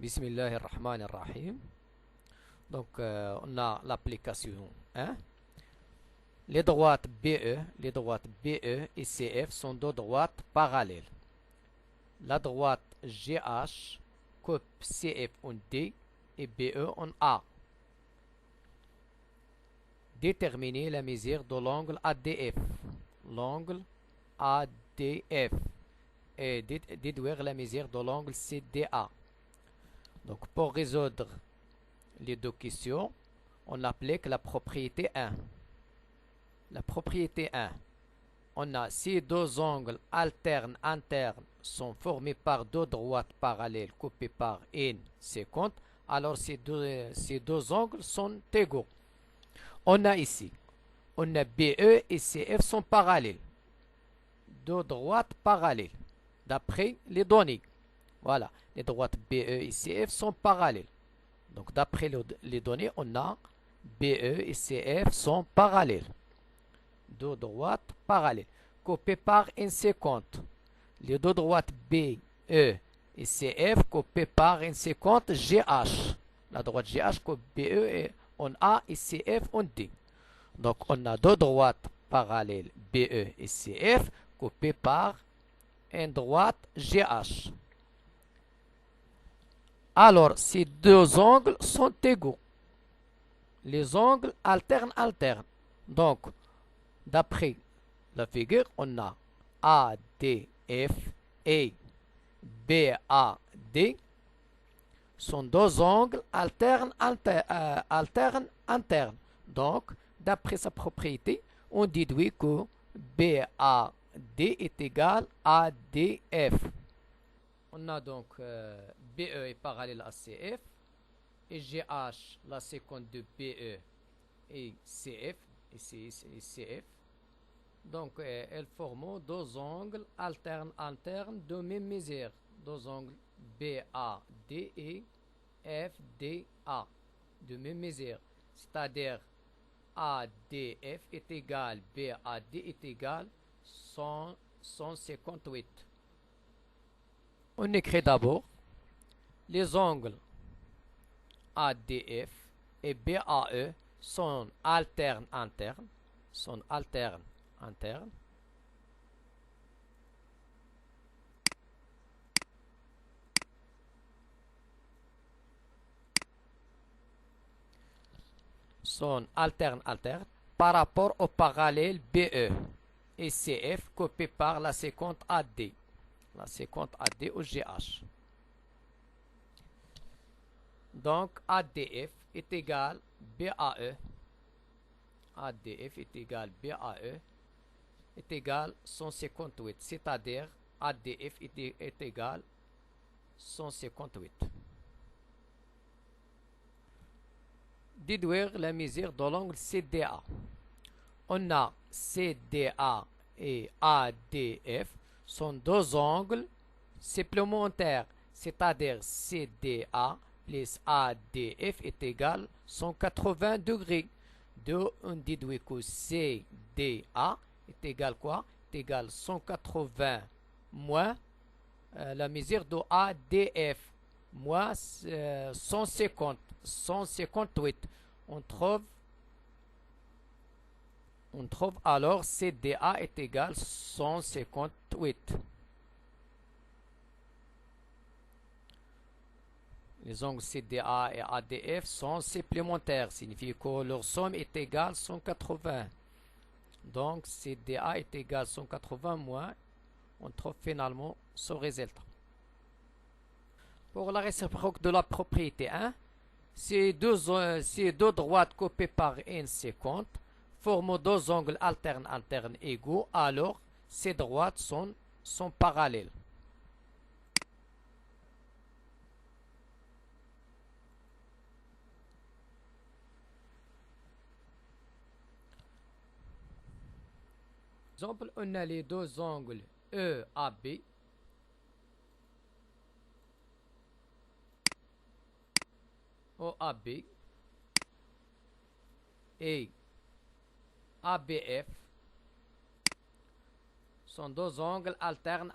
Bismillahirrahmanirrahim. Donc, on a l'application 1. Les droites BE et CF sont deux droites parallèles. La droite GH coupe CF en D et BE en A. Déterminer la mesure de l'angle ADF. L'angle ADF. Et déduire la mesure de l'angle CDA. Donc, pour résoudre les deux questions, on applique la propriété 1. La propriété 1. On a si deux angles alternes internes sont formés par deux droites parallèles coupées par une séquente, alors ces deux angles sont égaux. On a ici, on a BE et CF sont parallèles. Deux droites parallèles, d'après les données. Voilà, les droites BE et CF sont parallèles. Donc d'après les données, on a BE et CF sont parallèles. Deux droites parallèles, coupées par une séquente. Les deux droites BE et CF coupées par une séquente GH. La droite GH coupe BE en A et CF en D. Donc on a deux droites parallèles BE et CF coupées par une droite GH. Alors ces deux angles sont égaux. Les angles alternes. Donc d'après la figure, on a ADF et BAD sont deux angles alternes internes. Donc, d'après sa propriété, on déduit que BAD est égal à ADF. On a donc BE est parallèle à CF et GH, la séquence de BE et CF. Donc, elles forment deux angles alternes de même mesure. Deux angles BAD et FDA de même mesure. C'est-à-dire ADF est égal, BAD est égal 158. On écrit d'abord les angles ADF et BAE sont alternes internes. Sont alternes. Sont alternes par rapport au parallèle BE et CF coupé par la séquence AD. La séquence AD ou GH. Donc ADF est égal BAE. ADF est égal BAE est égal 158, c'est-à-dire ADF est égal 158. Déduire la mesure de l'angle CDA. On a CDA et ADF sont deux angles supplémentaires, c'est-à-dire CDA plus ADF est égal 180 degrés. De on déduit que CDA est égal quoi? Est égal 180 moins la mesure de ADF moins 158. On trouve alors CDA est égal 158. Les angles CDA et ADF sont supplémentaires, signifie que leur somme est égale 180. Donc CDA est égal 180 moins, on trouve finalement ce résultat. Pour la réciproque de la propriété 1, ces deux droites coupées par une séquente forment deux angles alternes égaux, alors ces droites sont parallèles. Par exemple, on a les deux angles EAB. OAB et ABF sont deux angles alternes.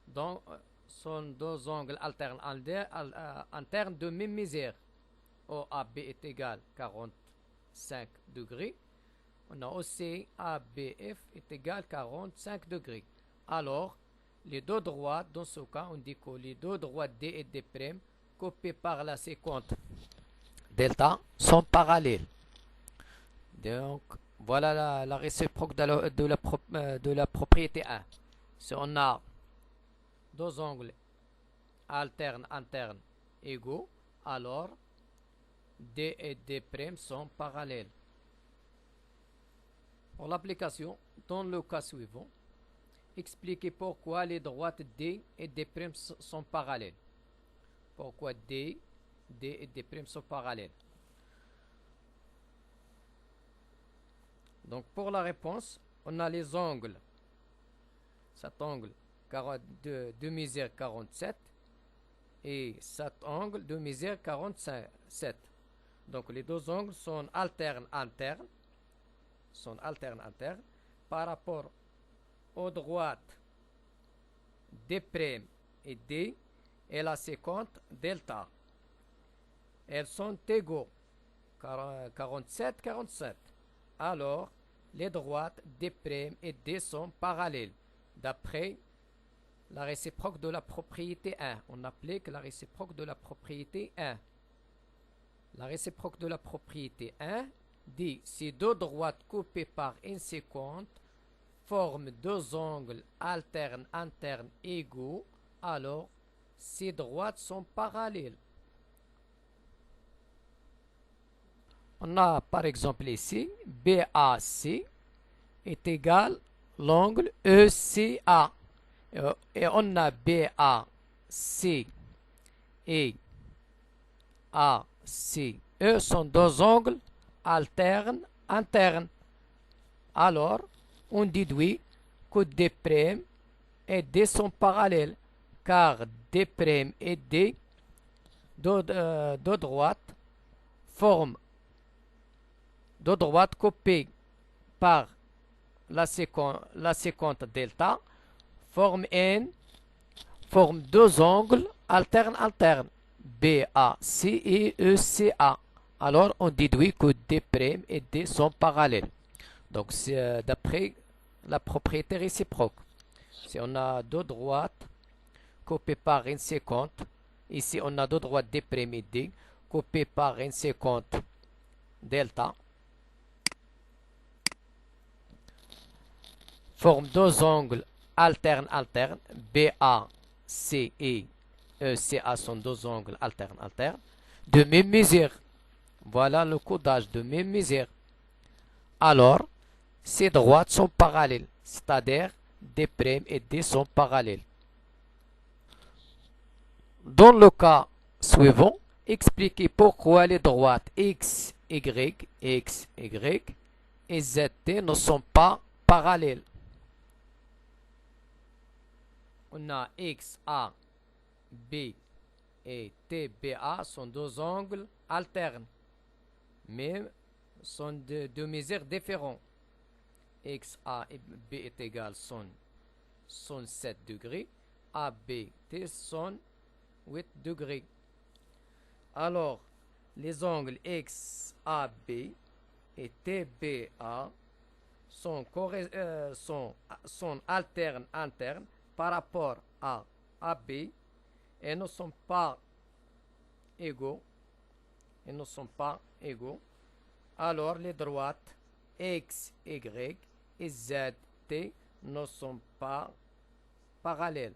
Donc, sont deux angles alternes internes de même mesure. OAB est égal à 45 degrés. On a aussi ABF est égal à 45 degrés. Alors, les deux droites, dans ce cas, on dit que les deux droites D et D' coupées par la séquente delta sont parallèles. Donc, voilà la réciproque de la propriété 1. Si on a deux angles alternes internes égaux, alors D et D' sont parallèles. Pour l'application, dans le cas suivant, expliquez pourquoi les droites D et D' sont parallèles. Pourquoi D et D' sont parallèles. Donc pour la réponse, on a les angles. Cet angle de mesure 47 et cet angle de mesure 47. Donc les deux angles sont alternes internes. Par rapport aux droites D' et D et la séquente delta. Elles sont égaux 47, 47. Alors, les droites D' et D sont parallèles d'après la réciproque de la propriété 1. On applique la réciproque de la propriété 1. La réciproque de la propriété 1 dit si deux droites coupées par une séquente forment deux angles alternes internes égaux, alors ces droites sont parallèles. On a par exemple ici BAC est égal à l'angle ECA. Et on a BAC et ACE sont deux angles alternes internes. Alors, on déduit que D' et D sont parallèles, car D' et D, deux droites, forment deux droites coupées par la séquente delta, forment deux angles alternes, BAC et ECA. Alors, on déduit que D' et D sont parallèles. Donc, c'est d'après la propriété réciproque. Si on a deux droites coupées par une séquente, ici on a deux droites D' et D coupées par une séquente delta, forment deux angles alternes, BAC et ECA sont deux angles alternes, de même mesure. Voilà le codage de même mesure. Alors, ces droites sont parallèles, c'est-à-dire D' et D sont parallèles. Dans le cas suivant, expliquez pourquoi les droites X, Y et ZT ne sont pas parallèles. On a XA, B et TBA sont deux angles alternes, mais sont de mesures différentes. XA et B est égal sont 7 degrés, AB T sont 8 degrés. Alors, les angles XAB et TBA sont alternes internes par rapport à AB et ne sont pas égaux. Alors, les droites X, Y et Z, T ne sont pas parallèles.